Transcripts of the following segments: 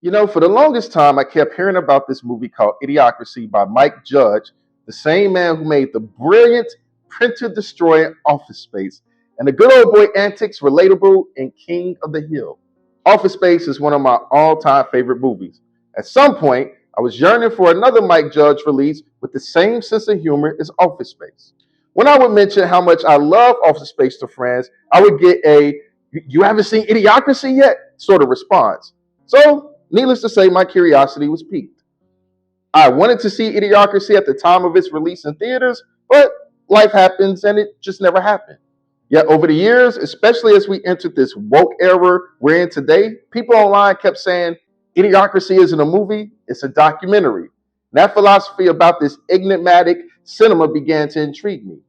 You know, for the longest time, I kept hearing about this movie called Idiocracy by Mike Judge, the same man who made the brilliant printer destroying Office Space and the good old boy antics, relatable, and King of the Hill. Office Space is one of my all time favorite movies. At some point, I was yearning for another Mike Judge release with the same sense of humor as Office Space. When I would mention how much I love Office Space to friends, I would get a "You haven't seen Idiocracy yet?" sort of response. So, needless to say, my curiosity was piqued. I wanted to see Idiocracy at the time of its release in theaters, but life happens and it just never happened. Yet over the years, especially as we entered this woke era we're in today, people online kept saying Idiocracy isn't a movie, it's a documentary. That philosophy about this enigmatic cinema began to intrigue me.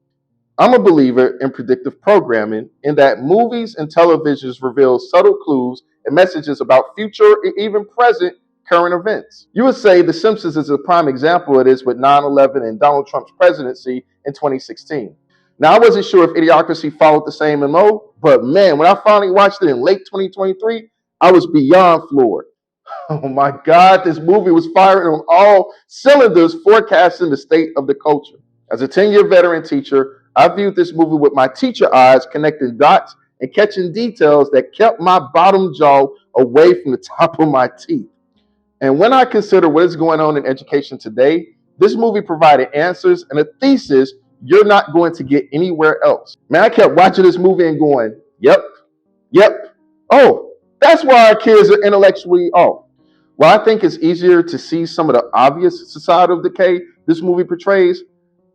I'm a believer in predictive programming in that movies and televisions reveal subtle clues and messages about future and even present current events. You would say The Simpsons is a prime example of this with 9/11 and Donald Trump's presidency in 2016. Now, I wasn't sure if Idiocracy followed the same MO, but man, when I finally watched it in late 2023, I was beyond floored. Oh my God, this movie was firing on all cylinders, forecasting the state of the culture. As a 10-year veteran teacher, I viewed this movie with my teacher eyes, connecting dots and catching details that kept my bottom jaw away from the top of my teeth. And when I consider what is going on in education today, this movie provided answers and a thesis you're not going to get anywhere else. Man, I kept watching this movie and going, yep. Oh, that's why our kids are intellectually off. While I think it's easier to see some of the obvious societal decay this movie portrays,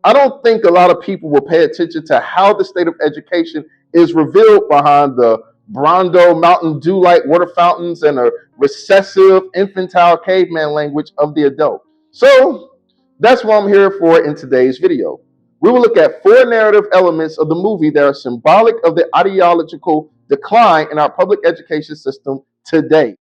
I don't think a lot of people will pay attention to how the state of education is revealed behind the Brondo Mountain Dew like water fountains and a recessive infantile caveman language of the adult. So that's what I'm here for in today's video. We will look at 4 narrative elements of the movie that are symbolic of the ideological decline in our public education system today.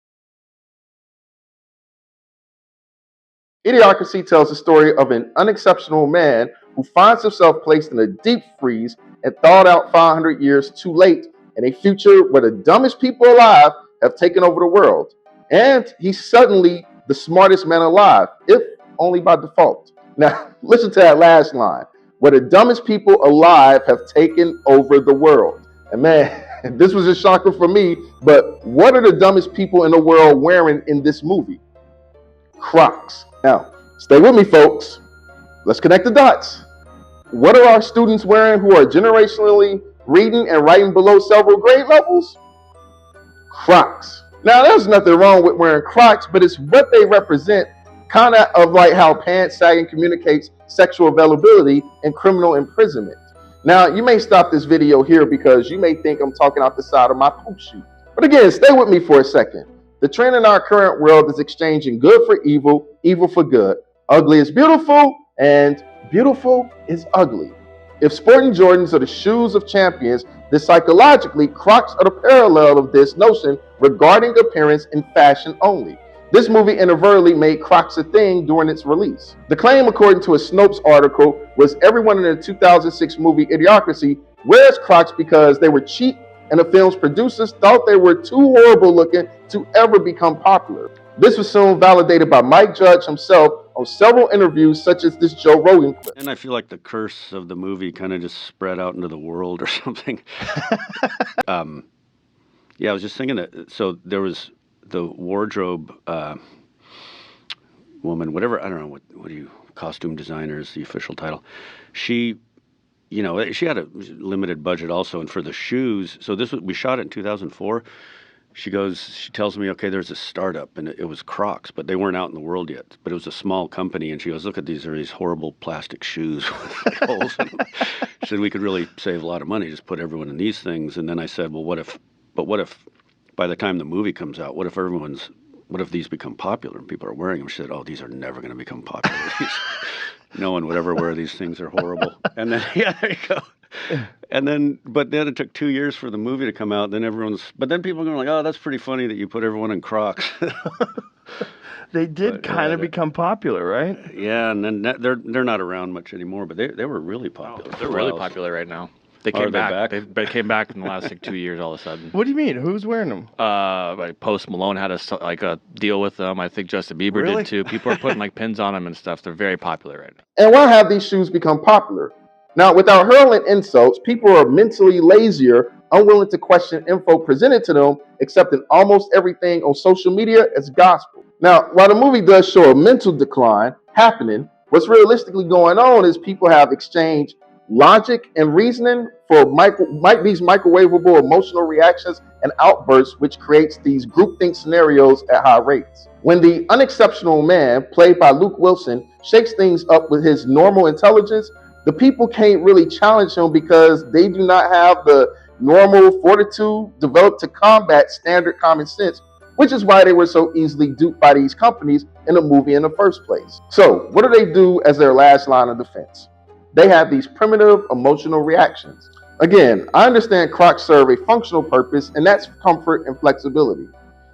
Idiocracy tells the story of an unexceptional man who finds himself placed in a deep freeze and thawed out 500 years too late in a future where the dumbest people alive have taken over the world. And he's suddenly the smartest man alive, if only by default. Now, listen to that last line, where the dumbest people alive have taken over the world. And man, this was a shocker for me, but what are the dumbest people in the world wearing in this movie? Crocs. Now, stay with me, folks. Let's connect the dots. What are our students wearing who are generationally reading and writing below several grade levels? Crocs. Now, there's nothing wrong with wearing Crocs, but it's what they represent, kind of like how pants sagging communicates sexual availability and criminal imprisonment. Now, you may stop this video here because you may think I'm talking out the side of my poop chute. But again, stay with me for a second. The trend in our current world is exchanging good for evil, evil for good. Ugly is beautiful, and beautiful is ugly. If sporting Jordans are the shoes of champions, then psychologically, Crocs are the parallel of this notion regarding appearance and fashion only. This movie inadvertently made Crocs a thing during its release. The claim, according to a Snopes article, was everyone in the 2006 movie Idiocracy wears Crocs because they were cheap and the film's producers thought they were too horrible looking to ever become popular. This was soon validated by Mike Judge himself on several interviews, such as this Joe Rogan clip. And I feel like the curse of the movie kind of just spread out into the world or something. Yeah, I was just thinking that, so there was the wardrobe woman, whatever, I don't know, what do you, costume designer is the official title. She had a limited budget also, and for the shoes, so we shot it in 2004. She tells me, okay, there's a startup, and it was Crocs, but they weren't out in the world yet. But it was a small company, and she goes, look at these horrible plastic shoes with holes in them. She said, we could really save a lot of money, just put everyone in these things. And then I said, well, what if by the time the movie comes out, what if these become popular and people are wearing them? She said, oh, these are never going to become popular. No one would ever wear these things. They're horrible. And then, yeah, there you go. But then it took 2 years for the movie to come out. Then people are going like, oh, that's pretty funny that you put everyone in Crocs. They did kind of become popular, right? Yeah, and then they're not around much anymore, but they were really popular. They're really popular right now. They Are came they back. back? They came back in the last like 2 years all of a sudden. What do you mean? Who's wearing them? Like Post Malone had a deal with them. I think Justin Bieber Really? did too. People are putting like pins on them and stuff. They're very popular right now. And why have these shoes become popular? Now, without hurling insults, people are mentally lazier, unwilling to question info presented to them, accepting almost everything on social media as gospel. Now, while the movie does show a mental decline happening, what's realistically going on is people have exchanged logic and reasoning for these microwavable emotional reactions and outbursts, which creates these groupthink scenarios at high rates. When the unexceptional man, played by Luke Wilson, shakes things up with his normal intelligence, the people can't really challenge him because they do not have the normal fortitude developed to combat standard common sense, which is why they were so easily duped by these companies in the movie in the first place. So, what do they do as their last line of defense? They have these primitive emotional reactions. Again, I understand Crocs serve a functional purpose, and that's comfort and flexibility.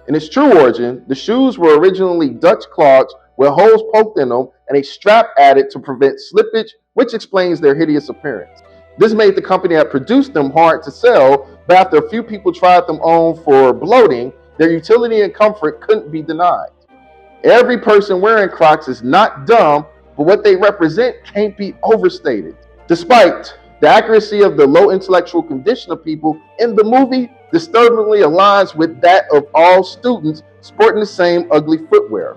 In its true origin, the shoes were originally Dutch clogs with holes poked in them and a strap added to prevent slippage, which explains their hideous appearance. This made the company that produced them hard to sell, but after a few people tried them on for bloating, their utility and comfort couldn't be denied. Every person wearing Crocs is not dumb, but what they represent can't be overstated. Despite the accuracy of the low intellectual condition of people in the movie, disturbingly aligns with that of all students sporting the same ugly footwear.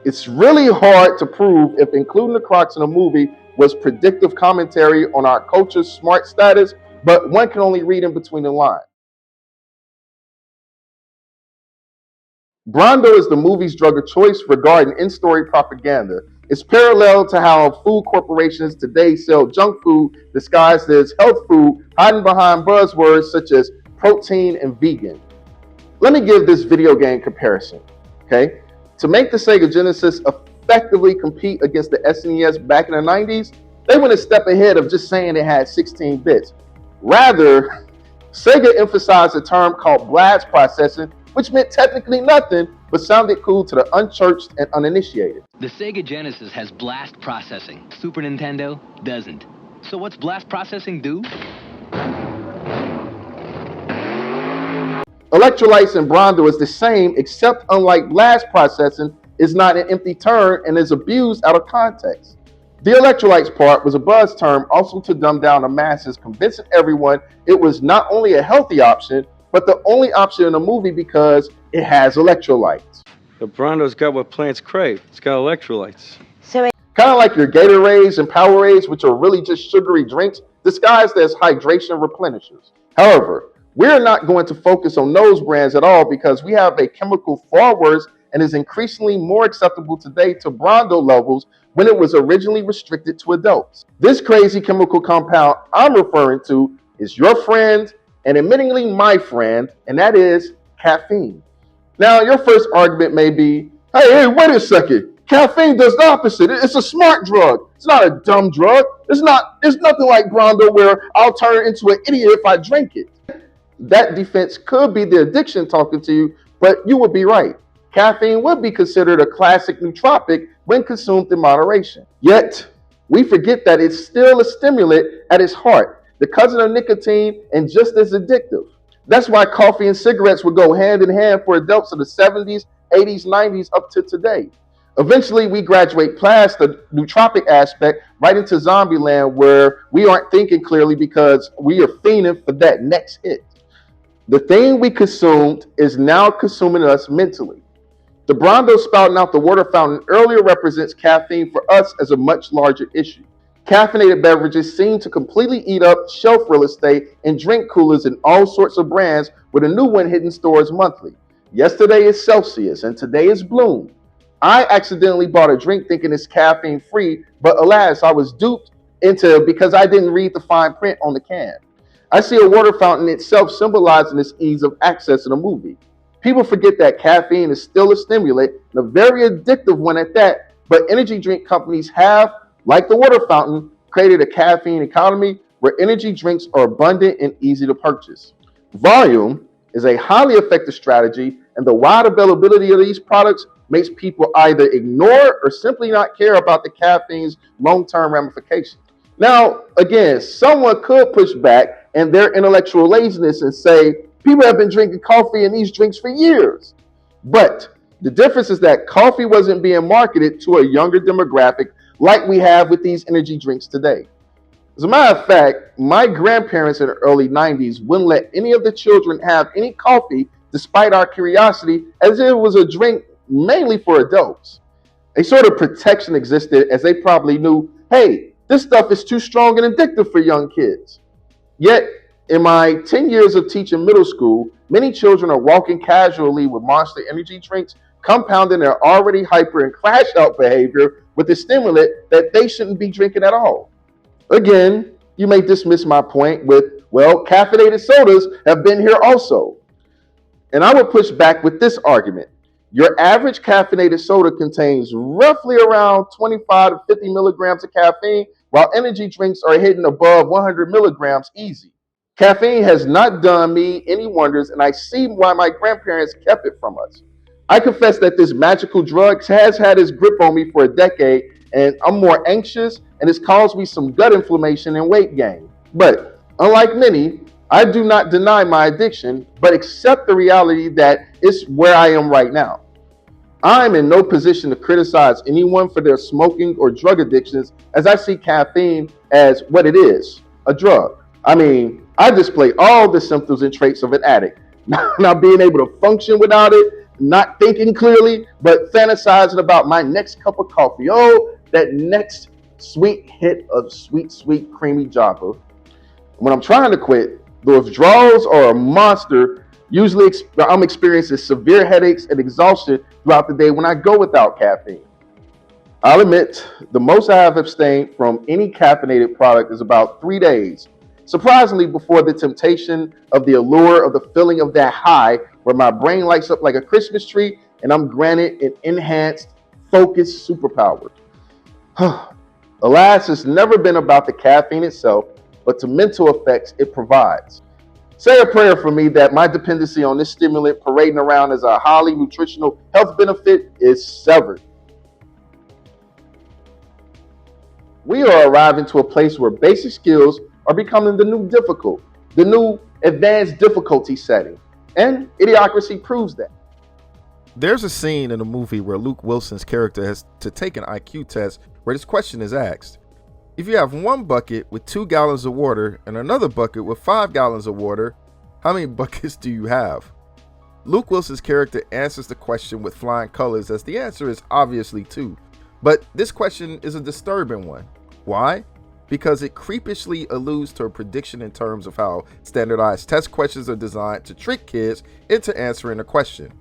It's really hard to prove if including the Crocs in a movie was predictive commentary on our culture's smart status, but one can only read in between the lines. Brando is the movie's drug of choice regarding in-story propaganda. It's parallel to how food corporations today sell junk food disguised as health food, hiding behind buzzwords such as protein and vegan. Let me give this video game comparison, okay? To make the Sega Genesis effectively compete against the SNES back in the 90s, they went a step ahead of just saying it had 16 bits. Rather, Sega emphasized a term called blast processing, which meant technically nothing, but sounded cool to the unchurched and uninitiated. The Sega Genesis has blast processing. Super Nintendo doesn't. So what's blast processing do? Electrolytes and Brando is the same, except unlike blast processing, is not an empty term and is abused out of context. The electrolytes part was a buzz term also to dumb down the masses, convincing everyone it was not only a healthy option, but the only option in the movie because it has electrolytes. The Brando's got what plants crave. It's got electrolytes. Kind of like your Gatorades and Powerades, which are really just sugary drinks disguised as hydration replenishers. However, we're not going to focus on those brands at all because we have a chemical far worse and is increasingly more acceptable today to Brando levels when it was originally restricted to adults. This crazy chemical compound I'm referring to is your friend and admittingly my friend, and that is caffeine. Now, your first argument may be, hey, wait a second. Caffeine does the opposite. It's a smart drug. It's not a dumb drug. It's nothing like Brando where I'll turn into an idiot if I drink it. That defense could be the addiction talking to you, but you would be right. Caffeine would be considered a classic nootropic when consumed in moderation. Yet, we forget that it's still a stimulant at its heart, the cousin of nicotine, and just as addictive. That's why coffee and cigarettes would go hand in hand for adults of the 70s, 80s, 90s, up to today. Eventually, we graduate past the nootropic aspect right into zombie land where we aren't thinking clearly because we are fiending for that next hit. The thing we consumed is now consuming us mentally. The Brando spouting out the water fountain earlier represents caffeine for us as a much larger issue. Caffeinated beverages seem to completely eat up shelf real estate in drink coolers in all sorts of brands with a new one hitting stores monthly. Yesterday is Celsius and today is Bloom. I accidentally bought a drink thinking it's caffeine free, but alas, I was duped into it because I didn't read the fine print on the can. I see a water fountain itself symbolizing this ease of access in a movie. People forget that caffeine is still a stimulant and a very addictive one at that, but energy drink companies have, like the water fountain, created a caffeine economy where energy drinks are abundant and easy to purchase. Volume is a highly effective strategy, and the wide availability of these products makes people either ignore or simply not care about the caffeine's long-term ramifications. Now, again, someone could push back and their intellectual laziness and say, people have been drinking coffee and these drinks for years. But the difference is that coffee wasn't being marketed to a younger demographic like we have with these energy drinks today. As a matter of fact, my grandparents in the early 90s wouldn't let any of the children have any coffee despite our curiosity, as it was a drink mainly for adults. A sort of protection existed as they probably knew, hey, this stuff is too strong and addictive for young kids. Yet, in my 10 years of teaching middle school, many children are walking casually with Monster energy drinks, compounding their already hyper and crash out behavior with a stimulant that they shouldn't be drinking at all. Again, you may dismiss my point with, well, caffeinated sodas have been here also. And I would push back with this argument. Your average caffeinated soda contains roughly around 25 to 50 milligrams of caffeine, while energy drinks are hitting above 100 milligrams easy. Caffeine has not done me any wonders, and I see why my grandparents kept it from us. I confess that this magical drug has had its grip on me for a decade, and I'm more anxious, and it's caused me some gut inflammation and weight gain. But unlike many, I do not deny my addiction, but accept the reality that it's where I am right now. I'm in no position to criticize anyone for their smoking or drug addictions, as I see caffeine as what it is, a drug. I mean, I display all the symptoms and traits of an addict. Not being able to function without it, not thinking clearly, but fantasizing about my next cup of coffee. Oh, that next sweet hit of sweet, sweet, creamy Java. When I'm trying to quit, the withdrawals are a monster. Usually I'm experiencing severe headaches and exhaustion throughout the day when I go without caffeine. I'll admit, the most I have abstained from any caffeinated product is about 3 days. Surprisingly, before the temptation of the allure of the feeling of that high where my brain lights up like a Christmas tree and I'm granted an enhanced, focused superpower. Alas, it's never been about the caffeine itself, but the mental effects it provides. Say a prayer for me that my dependency on this stimulant parading around as a highly nutritional health benefit is severed. We are arriving to a place where basic skills are becoming the new difficult, the new advanced difficulty setting. And Idiocracy proves that. There's a scene in the movie where Luke Wilson's character has to take an IQ test where this question is asked. If you have one bucket with 2 gallons of water and another bucket with 5 gallons of water, how many buckets do you have? Luke Wilson's character answers the question with flying colors, as the answer is obviously 2. But this question is a disturbing one. Why? Because it creepishly alludes to a prediction in terms of how standardized test questions are designed to trick kids into answering a question.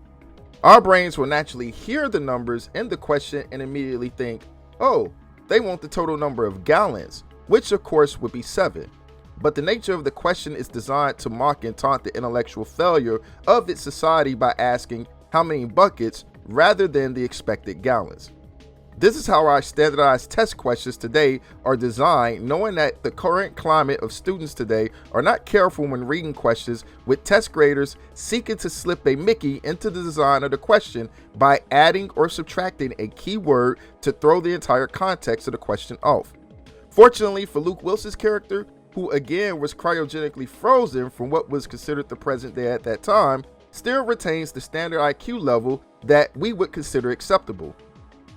Our brains will naturally hear the numbers in the question and immediately think, oh, they want the total number of gallons, which of course would be 7. But the nature of the question is designed to mock and taunt the intellectual failure of its society by asking how many buckets rather than the expected gallons. This is how our standardized test questions today are designed, knowing that the current climate of students today are not careful when reading questions, with test graders seeking to slip a Mickey into the design of the question by adding or subtracting a key word to throw the entire context of the question off. Fortunately for Luke Wilson's character, who again was cryogenically frozen from what was considered the present day at that time, still retains the standard IQ level that we would consider acceptable.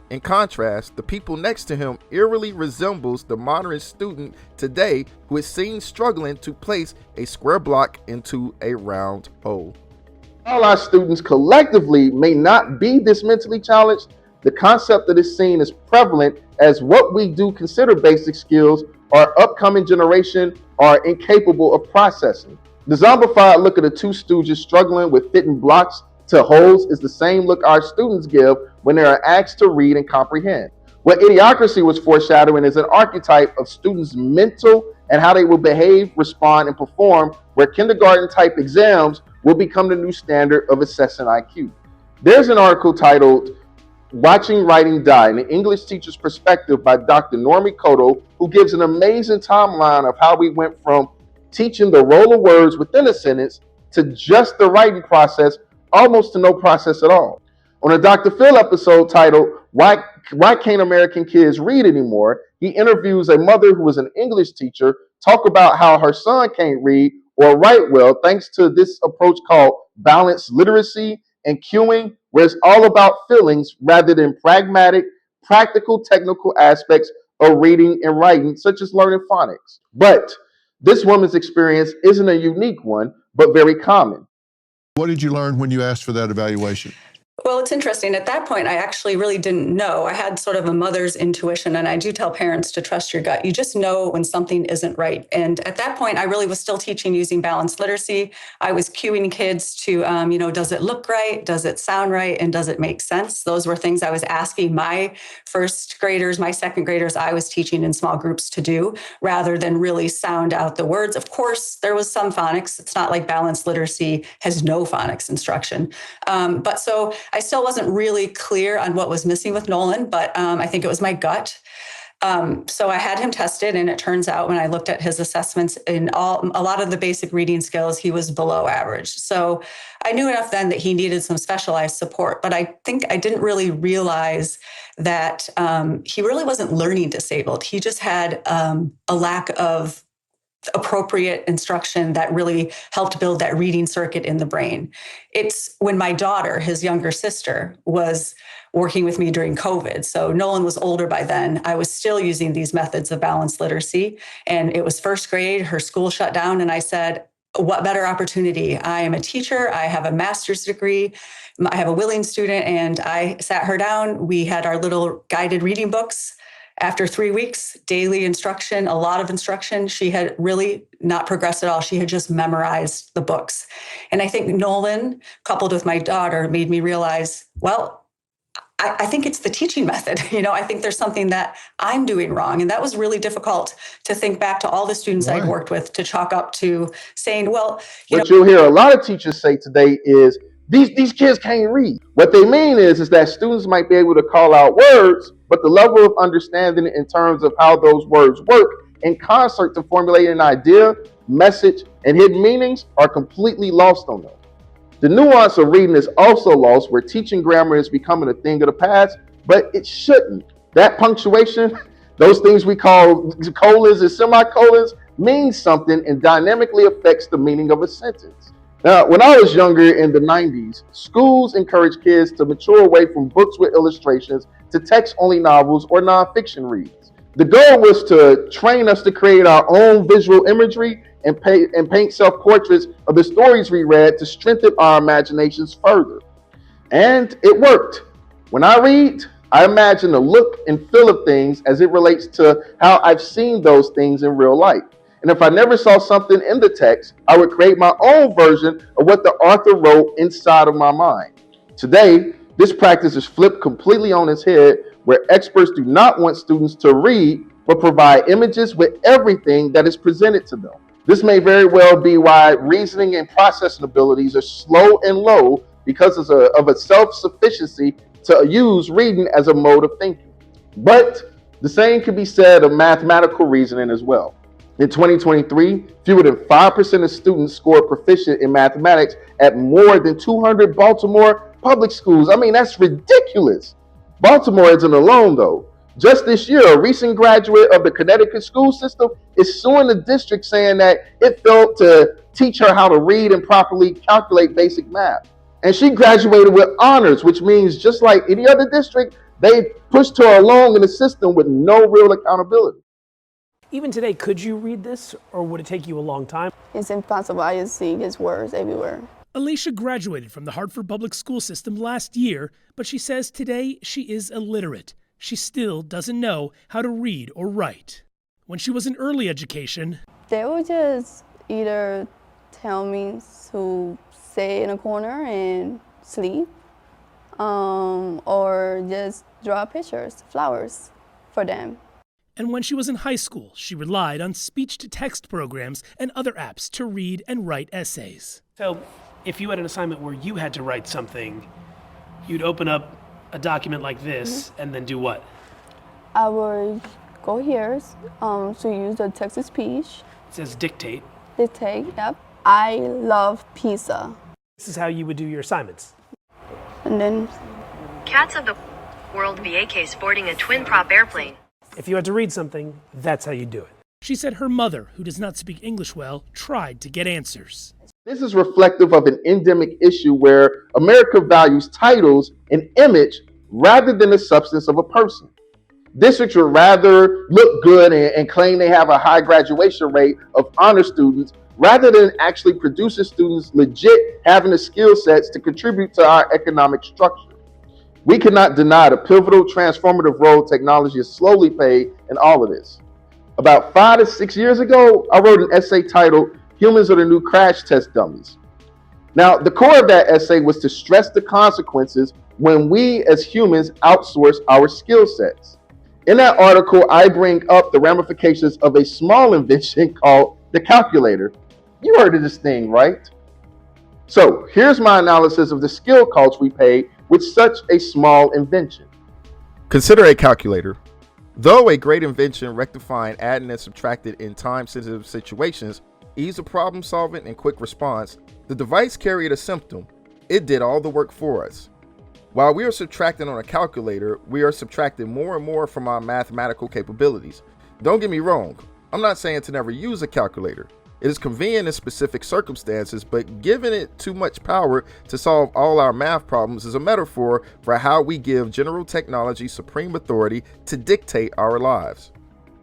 In contrast, the people next to him eerily resembles the modern student today who is seen struggling to place a square block into a round hole. While our students collectively may not be this mentally challenged, the concept of this scene is prevalent, as what we do consider basic skills our upcoming generation are incapable of processing. The zombified look of the 2 stooges struggling with fitting blocks to holes is the same look our students give when they are asked to read and comprehend. What Idiocracy was foreshadowing is an archetype of students' mental and how they will behave, respond, and perform, where kindergarten-type exams will become the new standard of assessing IQ. There's an article titled Watching Writing Die, an English Teacher's Perspective by Dr. Normie Koto, who gives an amazing timeline of how we went from teaching the role of words within a sentence to just the writing process, almost to no process at all. On a Dr. Phil episode titled, Why Can't American Kids Read Anymore?, he interviews a mother who was an English teacher talk about how her son can't read or write well thanks to this approach called balanced literacy and cueing, where it's all about feelings rather than pragmatic, practical, technical aspects of reading and writing, such as learning phonics. But this woman's experience isn't a unique one, but very common. What did you learn when you asked for that evaluation? Well, it's interesting. At that point, I actually really didn't know. I had sort of a mother's intuition, and I do tell parents to trust your gut. You just know when something isn't right. And at that point, I really was still teaching using balanced literacy. I was cueing kids to, does it look right? Does it sound right? And does it make sense? Those were things I was asking my first graders, my second graders, I was teaching in small groups to do, rather than really sound out the words. Of course, there was some phonics. It's not like balanced literacy has no phonics instruction. But so I still wasn't really clear on what was missing with Nolan, but I think it was my gut. So I had him tested, and it turns out when I looked at his assessments in a lot of the basic reading skills, he was below average. So I knew enough then that he needed some specialized support, but I think I didn't really realize that he really wasn't learning disabled. He just had a lack of appropriate instruction that really helped build that reading circuit in the brain. It's when my daughter, his younger sister, was working with me during COVID. So Nolan was older by then. I was still using these methods of balanced literacy, and it was first grade. Her school shut down, and I said, what better opportunity? I am a teacher. I have a master's degree. I have a willing student, and I sat her down. We had our little guided reading books. After 3 weeks, daily instruction, a lot of instruction, she had really not progressed at all. She had just memorized the books. And I think Nolan, coupled with my daughter, made me realize, well, I think it's the teaching method. I think there's something that I'm doing wrong. And that was really difficult to think back to all the students I've worked with to chalk up to saying, well, what you'll hear a lot of teachers say today is, these kids can't read. What they mean is that students might be able to call out words, but the level of understanding in terms of how those words work in concert to formulate an idea, message, and hidden meanings are completely lost on them. The nuance of reading is also lost, where teaching grammar is becoming a thing of the past, but it shouldn't. That punctuation, those things we call colons and semicolons, means something and dynamically affects the meaning of a sentence. Now, when I was younger in the 90s, schools encouraged kids to mature away from books with illustrations to text-only novels or nonfiction reads. The goal was to train us to create our own visual imagery and paint self-portraits of the stories we read to strengthen our imaginations further. And it worked. When I read, I imagine the look and feel of things as it relates to how I've seen those things in real life. And if I never saw something in the text, I would create my own version of what the author wrote inside of my mind. Today, this practice is flipped completely on its head, where experts do not want students to read, but provide images with everything that is presented to them. This may very well be why reasoning and processing abilities are slow and low, because of a self-sufficiency to use reading as a mode of thinking. But the same can be said of mathematical reasoning as well. In 2023, fewer than 5% of students scored proficient in mathematics at more than 200 Baltimore public schools. I mean, that's ridiculous. Baltimore isn't alone, though. Just this year, a recent graduate of the Connecticut school system is suing the district, saying that it failed to teach her how to read and properly calculate basic math. And she graduated with honors, which means just like any other district, they pushed her along in the system with no real accountability. Even today, could you read this, or would it take you a long time? It's impossible. I just see his words everywhere. Alicia graduated from the Hartford Public School System last year, but she says today she is illiterate. She still doesn't know how to read or write. When she was in early education, they would just either tell me to stay in a corner and sleep, or just draw pictures, flowers for them. And when she was in high school, she relied on speech-to-text programs and other apps to read and write essays. So if you had an assignment where you had to write something, you'd open up a document like this and then do what? I would go here to use the text-to-speech. It says dictate. Dictate, yep. I love pizza. This is how you would do your assignments. And then... Cats of the World VAK sporting a twin-prop airplane. If you had to read something, that's how you do it. She said her mother, who does not speak English well, tried to get answers. This is reflective of an endemic issue where America values titles and image rather than the substance of a person. Districts would rather look good and claim they have a high graduation rate of honor students rather than actually producing students legit having the skill sets to contribute to our economic structure. We cannot deny the pivotal transformative role technology has slowly played in all of this. About 5 to 6 years ago, I wrote an essay titled Humans Are the New Crash Test Dummies. Now, the core of that essay was to stress the consequences when we as humans outsource our skill sets. In that article, I bring up the ramifications of a small invention called the calculator. You heard of this thing, right? So here's my analysis of the skill costs we pay with such a small invention. Consider a calculator. Though a great invention rectifying adding and subtracting in time-sensitive situations, ease of problem solving and quick response, the device carried a symptom. It did all the work for us. While we are subtracting on a calculator, we are subtracting more and more from our mathematical capabilities. Don't get me wrong, I'm not saying to never use a calculator. It is convenient in specific circumstances, but giving it too much power to solve all our math problems is a metaphor for how we give general technology supreme authority to dictate our lives.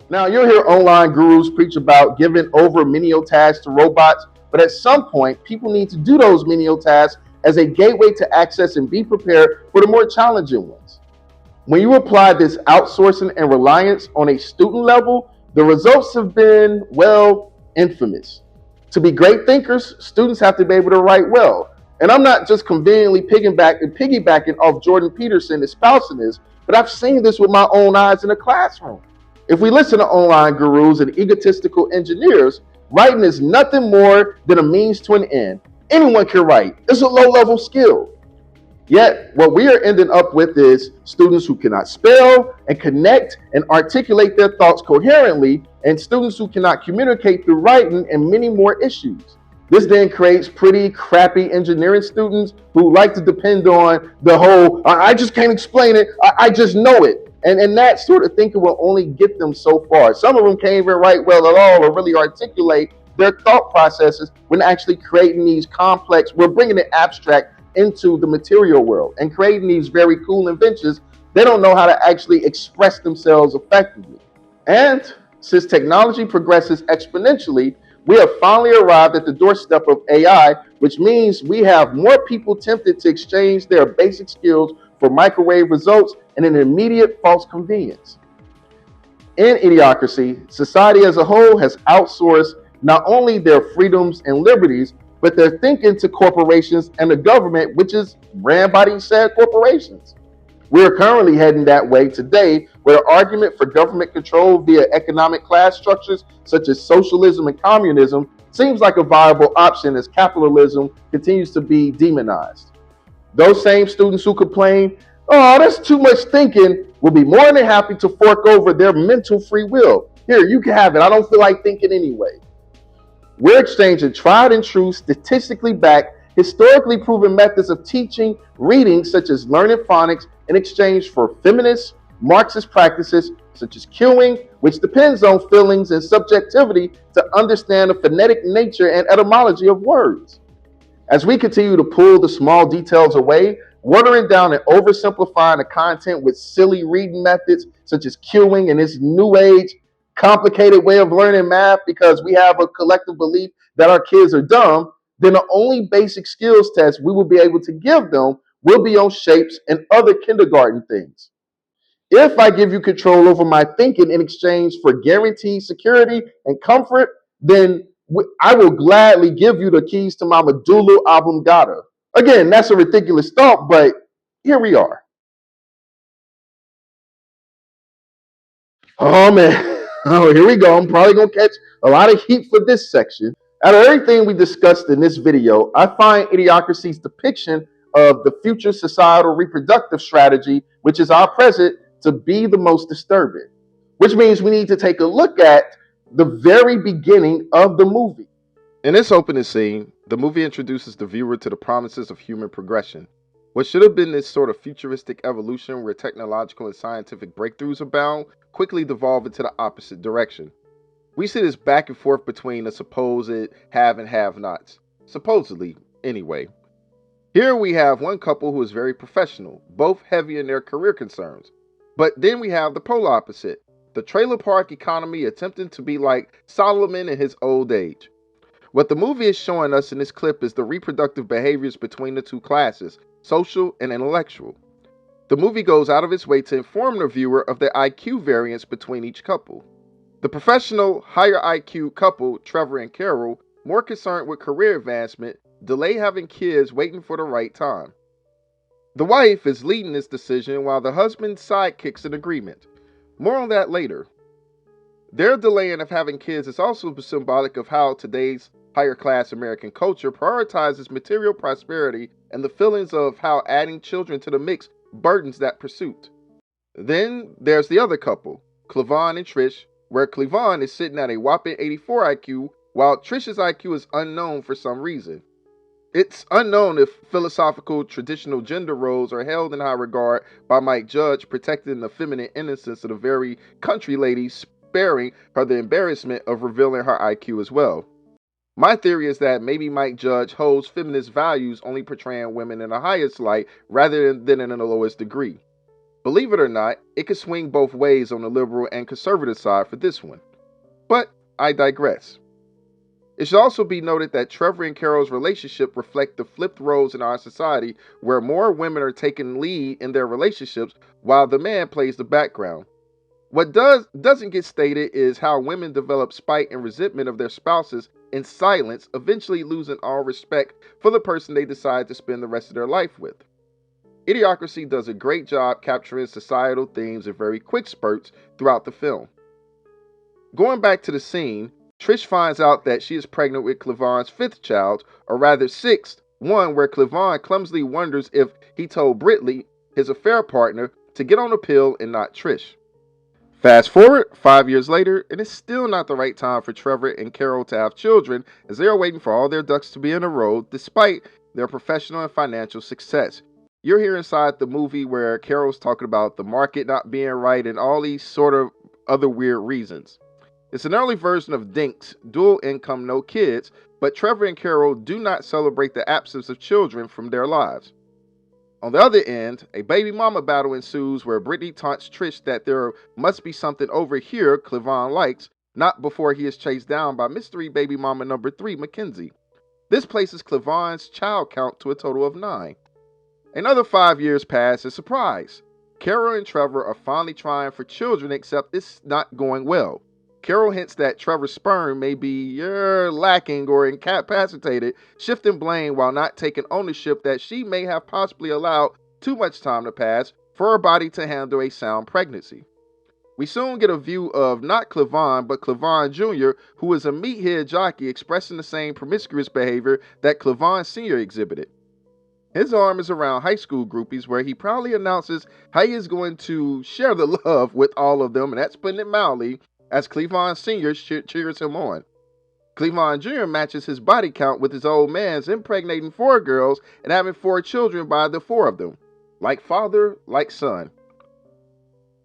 Now, you'll hear online gurus preach about giving over menial tasks to robots, but at some point, people need to do those menial tasks as a gateway to access and be prepared for the more challenging ones. When you apply this outsourcing and reliance on a student level, the results have been, well, infamous. To be great thinkers, students have to be able to write well. And I'm not just conveniently piggybacking off Jordan Peterson espousing this, but I've seen this with my own eyes in the classroom. If we listen to online gurus and egotistical engineers, writing is nothing more than a means to an end. Anyone can write. It's a low-level skill. Yet, what we are ending up with is students who cannot spell and connect and articulate their thoughts coherently, and students who cannot communicate through writing, and many more issues. This then creates pretty crappy engineering students who like to depend on the whole, I just can't explain it, I just know it. And that sort of thinking will only get them so far. Some of them can't even write well at all or really articulate their thought processes when actually creating these complex, we're bringing it abstract into the material world and creating these very cool inventions. They don't know how to actually express themselves effectively. And since technology progresses exponentially, we have finally arrived at the doorstep of AI, which means we have more people tempted to exchange their basic skills for microwave results and an immediate false convenience. In Idiocracy, society as a whole has outsourced not only their freedoms and liberties, but their thinking to corporations and the government, which is ran by these said corporations. We're currently heading that way today, where the argument for government control via economic class structures such as socialism and communism seems like a viable option as capitalism continues to be demonized. Those same students who complain, oh, that's too much thinking, will be more than happy to fork over their mental free will. Here, you can have it. I don't feel like thinking anyway. We're exchanging tried and true, statistically backed, historically proven methods of teaching, reading, such as learning phonics, in exchange for feminist, Marxist practices, such as cueing, which depends on feelings and subjectivity to understand the phonetic nature and etymology of words. As we continue to pull the small details away, watering down and oversimplifying the content with silly reading methods, such as cueing and this new age, complicated way of learning math because we have a collective belief that our kids are dumb, then the only basic skills test we will be able to give them will be on shapes and other kindergarten things. If I give you control over my thinking in exchange for guaranteed security and comfort, then I will gladly give you the keys to my medulla oblongata. Again, that's a ridiculous thought, but here we are. Oh man. Oh, here we go. I'm probably going to catch a lot of heat for this section. Out of everything we discussed in this video, I find Idiocracy's depiction of the future societal reproductive strategy, which is our present, to be the most disturbing. Which means we need to take a look at the very beginning of the movie. In this opening scene, the movie introduces the viewer to the promises of human progression. What should have been this sort of futuristic evolution where technological and scientific breakthroughs abound quickly devolve into the opposite direction. We see this back and forth between the supposed have and have-nots. Supposedly, anyway. Here we have one couple who is very professional, both heavy in their career concerns. But then we have the polar opposite, the trailer park economy attempting to be like Solomon in his old age. What the movie is showing us in this clip is the reproductive behaviors between the two classes, social and intellectual. The movie goes out of its way to inform the viewer of the IQ variance between each couple. The professional, higher IQ couple, Trevor and Carol, more concerned with career advancement, delay having kids waiting for the right time. The wife is leading this decision while the husband's sidekicks in agreement. More on that later. Their delaying of having kids is also symbolic of how today's higher class American culture prioritizes material prosperity and the feelings of how adding children to the mix burdens that pursuit. Then there's the other couple, Clevon and Trish, where Clevon is sitting at a whopping 84 IQ while Trish's IQ is unknown for some reason. It's unknown if philosophical traditional gender roles are held in high regard by Mike Judge, protecting the feminine innocence of the very country lady, sparing her the embarrassment of revealing her IQ as well. My theory is that maybe Mike Judge holds feminist values, only portraying women in the highest light rather than in the lowest degree. Believe it or not, it could swing both ways on the liberal and conservative side for this one. But I digress. It should also be noted that Trevor and Carol's relationship reflect the flipped roles in our society where more women are taking lead in their relationships while the man plays the background. What doesn't get stated is how women develop spite and resentment of their spouses in silence, eventually losing all respect for the person they decide to spend the rest of their life with. Idiocracy does a great job capturing societal themes in very quick spurts throughout the film. Going back to the scene, Trish finds out that she is pregnant with Clevon's fifth child, or rather sixth, one where Clevon clumsily wonders if he told Britley, his affair partner, to get on a pill and not Trish. Fast forward 5 years later, and it's still not the right time for Trevor and Carol to have children as they are waiting for all their ducks to be in a row despite their professional and financial success. You're here inside the movie where Carol's talking about the market not being right and all these sort of other weird reasons. It's an early version of Dink's dual income, no kids, but Trevor and Carol do not celebrate the absence of children from their lives. On the other end, a baby mama battle ensues where Brittany taunts Trish that there must be something over here Clevon likes, not before he is chased down by mystery baby mama number 3, Mackenzie. This places Clevon's child count to a total of 9. Another 5 years pass and surprise. Carol and Trevor are finally trying for children, except it's not going well. Carol hints that Trevor's sperm may be lacking or incapacitated, shifting blame while not taking ownership that she may have possibly allowed too much time to pass for her body to handle a sound pregnancy. We soon get a view of not Clevon, but Clevon Jr., who is a meathead jockey expressing the same promiscuous behavior that Clevon Sr. exhibited. His arm is around high school groupies where he proudly announces how he is going to share the love with all of them, and that's putting it mildly, as Clevon Sr. cheers him on. Clevon Jr. matches his body count with his old man's, impregnating 4 girls and having 4 children by the 4 of them. Like father, like son.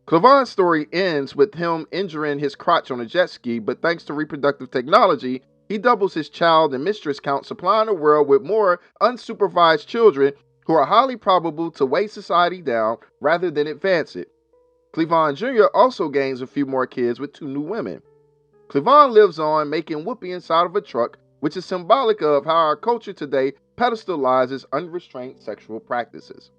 Clevon's story ends with him injuring his crotch on a jet ski, but thanks to reproductive technology, he doubles his child and mistress count, supplying the world with more unsupervised children who are highly probable to weigh society down rather than advance it. Clevon Jr. also gains a few more kids with 2 new women. Clevon lives on, making whoopee inside of a truck, which is symbolic of how our culture today pedestalizes unrestrained sexual practices.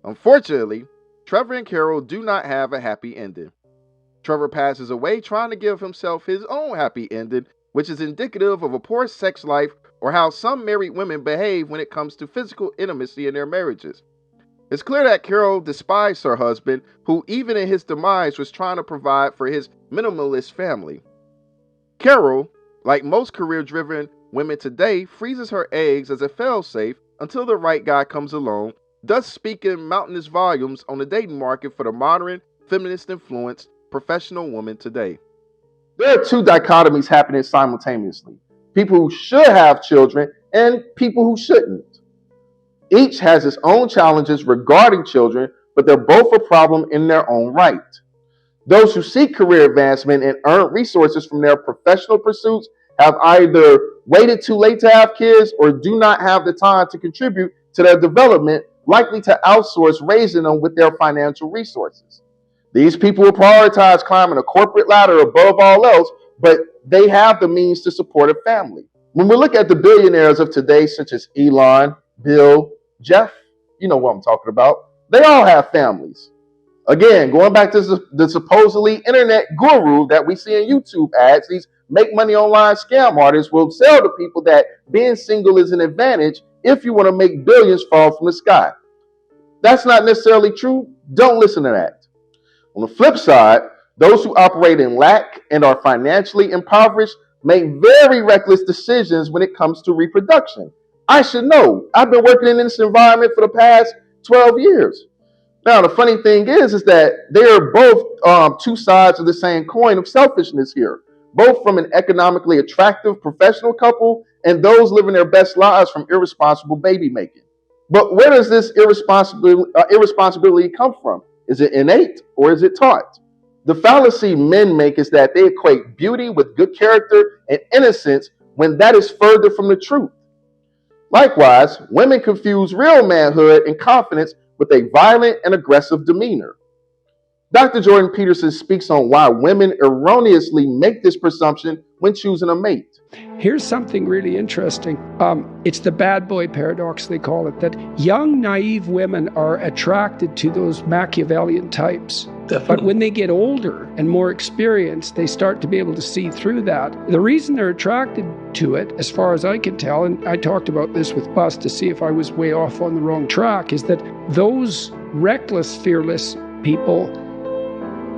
Unfortunately, Trevor and Carol do not have a happy ending. Trevor passes away trying to give himself his own happy ending, which is indicative of a poor sex life or how some married women behave when it comes to physical intimacy in their marriages. It's clear that Carol despised her husband, who even in his demise was trying to provide for his minimalist family. Carol, like most career-driven women today, freezes her eggs as a failsafe until the right guy comes along, thus speaking mountainous volumes on the dating market for the modern, feminist-influenced, professional woman today. There are 2 dichotomies happening simultaneously. People who should have children and people who shouldn't. Each has its own challenges regarding children, but they're both a problem in their own right. Those who seek career advancement and earn resources from their professional pursuits have either waited too late to have kids or do not have the time to contribute to their development, likely to outsource raising them with their financial resources. These people will prioritize climbing a corporate ladder above all else, but they have the means to support a family. When we look at the billionaires of today, such as Elon, Bill, Jeff, you know what I'm talking about, they all have families. Again, going back to the supposedly internet guru that we see in YouTube ads, these make money online scam artists will sell to people that being single is an advantage if you want to make billions fall from the sky. That's not necessarily true. Don't listen to that. On the flip side, those who operate in lack and are financially impoverished make very reckless decisions when it comes to reproduction. I should know. I've been working in this environment for the past 12 years. Now, the funny thing is that they are both two sides of the same coin of selfishness here, both from an economically attractive professional couple and those living their best lives from irresponsible baby making. But where does this irresponsibility come from? Is it innate or is it taught? The fallacy men make is that they equate beauty with good character and innocence when that is further from the truth. Likewise, women confuse real manhood and confidence with a violent and aggressive demeanor. Dr. Jordan Peterson speaks on why women erroneously make this presumption when choosing a mate. Here's something really interesting. It's the bad boy paradox, they call it, that young, naive women are attracted to those Machiavellian types. Definitely. But when they get older and more experienced, they start to be able to see through that. The reason they're attracted to it, as far as I can tell, and I talked about this with Bus to see if I was way off on the wrong track, is that those reckless, fearless people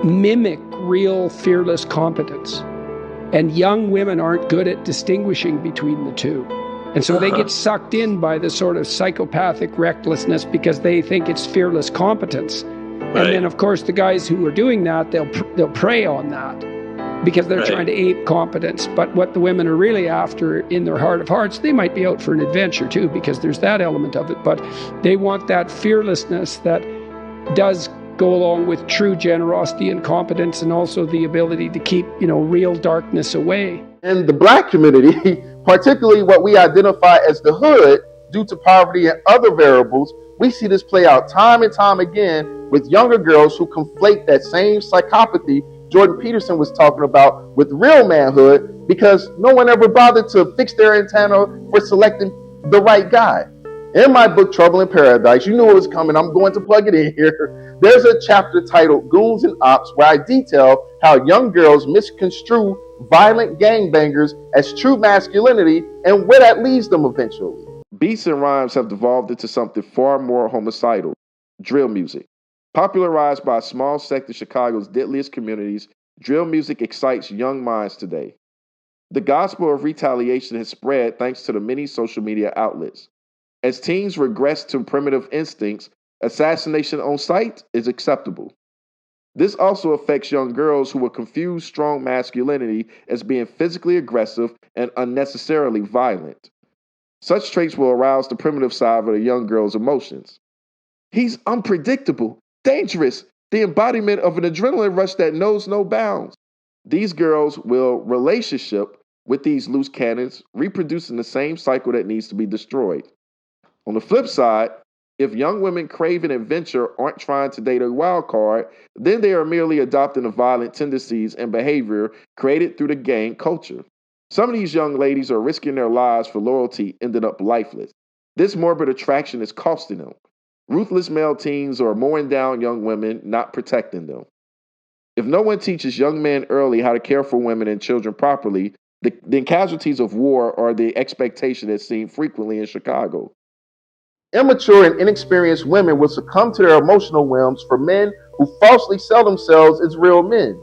mimic real, fearless competence. And young women aren't good at distinguishing between the two. And so they get sucked in by the sort of psychopathic recklessness because they think it's fearless competence. Right. And then, of course, the guys who are doing that, they'll prey on that because they're trying to ape competence. But what the women are really after in their heart of hearts, they might be out for an adventure too, because there's that element of it. But they want that fearlessness that does go along with true generosity and competence, and also the ability to keep, real darkness away. In the Black community, particularly what we identify as the hood, due to poverty and other variables, we see this play out time and time again with younger girls who conflate that same psychopathy Jordan Peterson was talking about with real manhood because no one ever bothered to fix their antenna for selecting the right guy. In my book, Trouble in Paradise, you knew it was coming. I'm going to plug it in here. There's a chapter titled Goons and Ops where I detail how young girls misconstrue violent gangbangers as true masculinity and where that leads them eventually. Beats and rhymes have devolved into something far more homicidal, drill music. Popularized by a small sect of Chicago's deadliest communities, drill music excites young minds today. The gospel of retaliation has spread thanks to the many social media outlets. As teens regress to primitive instincts, assassination on sight is acceptable. This also affects young girls who will confuse strong masculinity as being physically aggressive and unnecessarily violent. Such traits will arouse the primitive side of a young girl's emotions. He's unpredictable, dangerous, the embodiment of an adrenaline rush that knows no bounds. These girls will relationship with these loose cannons, reproducing the same cycle that needs to be destroyed. On the flip side, if young women craving adventure aren't trying to date a wild card, then they are merely adopting the violent tendencies and behavior created through the gang culture. Some of these young ladies are risking their lives for loyalty, ending up lifeless. This morbid attraction is costing them. Ruthless male teens are mowing down young women, not protecting them. If no one teaches young men early how to care for women and children properly, then casualties of war are the expectation that's seen frequently in Chicago. Immature and inexperienced women will succumb to their emotional whims for men who falsely sell themselves as real men.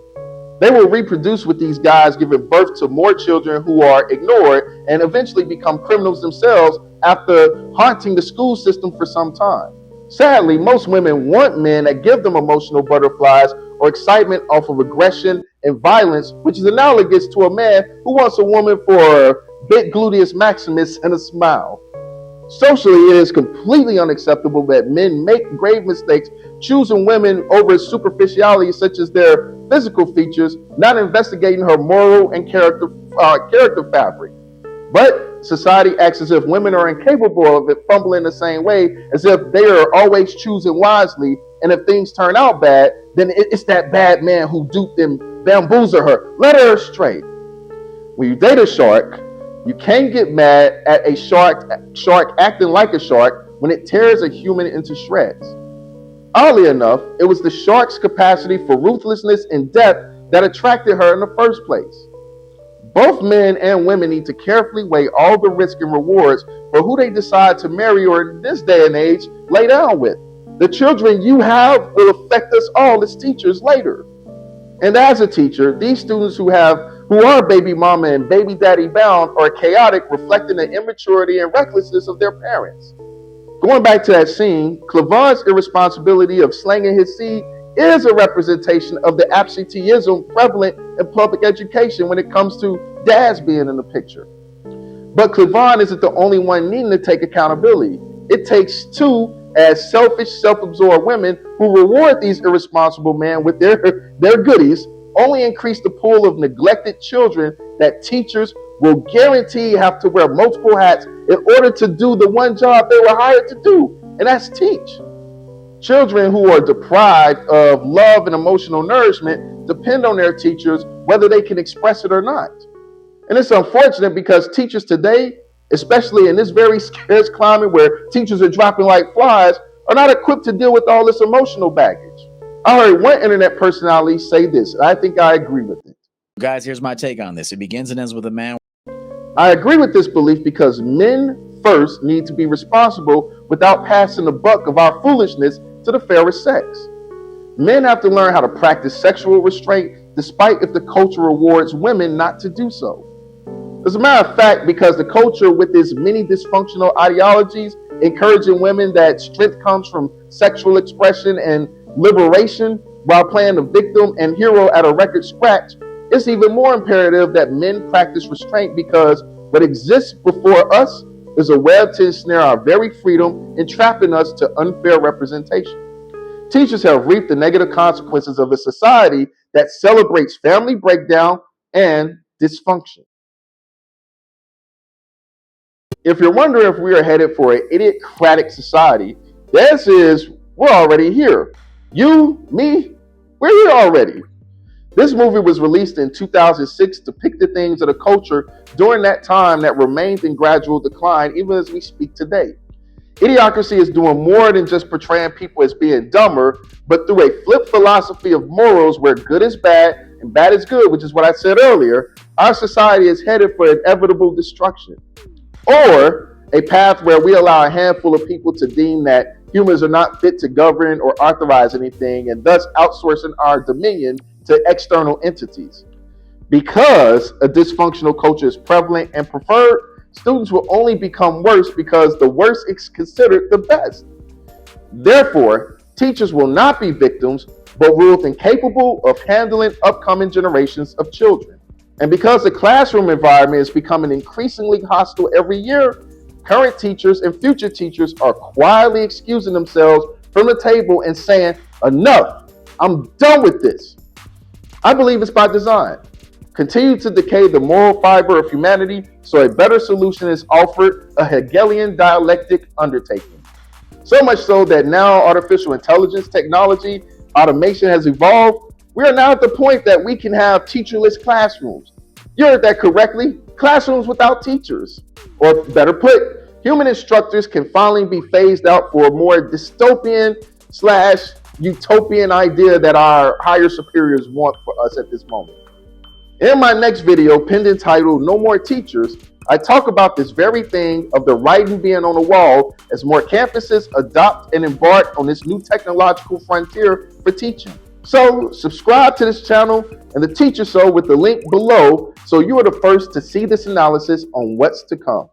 They will reproduce with these guys, giving birth to more children who are ignored and eventually become criminals themselves after haunting the school system for some time. Sadly, most women want men that give them emotional butterflies or excitement off of aggression and violence, which is analogous to a man who wants a woman for a big gluteus maximus and a smile. Socially, it is completely unacceptable that men make grave mistakes choosing women over superficiality such as their physical features, not investigating her moral and character fabric. But society acts as if women are incapable of it, fumbling the same way, as if they are always choosing wisely, and if things turn out bad, then it's that bad man who duped and bamboozled her, led her astray. When you date a shark, you can't get mad at a shark acting like a shark when it tears a human into shreds. Oddly enough, it was the shark's capacity for ruthlessness and death that attracted her in the first place. Both men and women need to carefully weigh all the risks and rewards for who they decide to marry or, in this day and age, lay down with. The children you have will affect us all as teachers later. And as a teacher, these students who are baby mama and baby daddy bound are chaotic, reflecting the immaturity and recklessness of their parents. Going back to that scene, Cleavon's irresponsibility of slanging his seed is a representation of the absenteeism prevalent in public education when it comes to dads being in the picture. But Cleavon isn't the only one needing to take accountability. It takes two, as selfish, self-absorbed women who reward these irresponsible men with their goodies, only increase the pool of neglected children that teachers will guarantee have to wear multiple hats in order to do the one job they were hired to do, and that's teach. Children who are deprived of love and emotional nourishment depend on their teachers, whether they can express it or not. And it's unfortunate because teachers today, especially in this very scarce climate where teachers are dropping like flies, are not equipped to deal with all this emotional baggage. I heard one internet personality say this, and I think I agree with it. Guys, here's my take on this. It begins and ends with a man. I agree with this belief because men first need to be responsible without passing the buck of our foolishness to the fairest sex. Men have to learn how to practice sexual restraint despite if the culture rewards women not to do so. As a matter of fact, because the culture with its many dysfunctional ideologies encouraging women that strength comes from sexual expression and liberation while playing the victim and hero at a record scratch, it's even more imperative that men practice restraint because what exists before us is a web to ensnare our very freedom, entrapping us to unfair representation. Teachers have reaped the negative consequences of a society that celebrates family breakdown and dysfunction. If you're wondering if we are headed for an idiocratic society, the answer is we're already here. You, me, we're here already. This movie was released in 2006 to depict the things of the culture during that time that remained in gradual decline even as we speak today. Idiocracy is doing more than just portraying people as being dumber, but through a flip philosophy of morals where good is bad and bad is good, which is what I said earlier, our society is headed for inevitable destruction. Or a path where we allow a handful of people to deem that humans are not fit to govern or authorize anything and thus outsourcing our dominion to external entities. Because a dysfunctional culture is prevalent and preferred, students will only become worse because the worst is considered the best. Therefore, teachers will not be victims, but ruled incapable of handling upcoming generations of children. And because the classroom environment is becoming increasingly hostile every year, current teachers and future teachers are quietly excusing themselves from the table and saying, enough, I'm done with this. I believe it's by design. Continue to decay the moral fiber of humanity so a better solution is offered, a Hegelian dialectic undertaking. So much so that now artificial intelligence technology, automation has evolved. We are now at the point that we can have teacherless classrooms. You heard that correctly, classrooms without teachers. Or better put, human instructors can finally be phased out for a more dystopian/utopian idea that our higher superiors want for us at this moment. In my next video, pinned entitled No More Teachers, I talk about this very thing of the writing being on the wall as more campuses adopt and embark on this new technological frontier for teaching. So subscribe to this channel and the Teacher Show with the link below so you are the first to see this analysis on what's to come.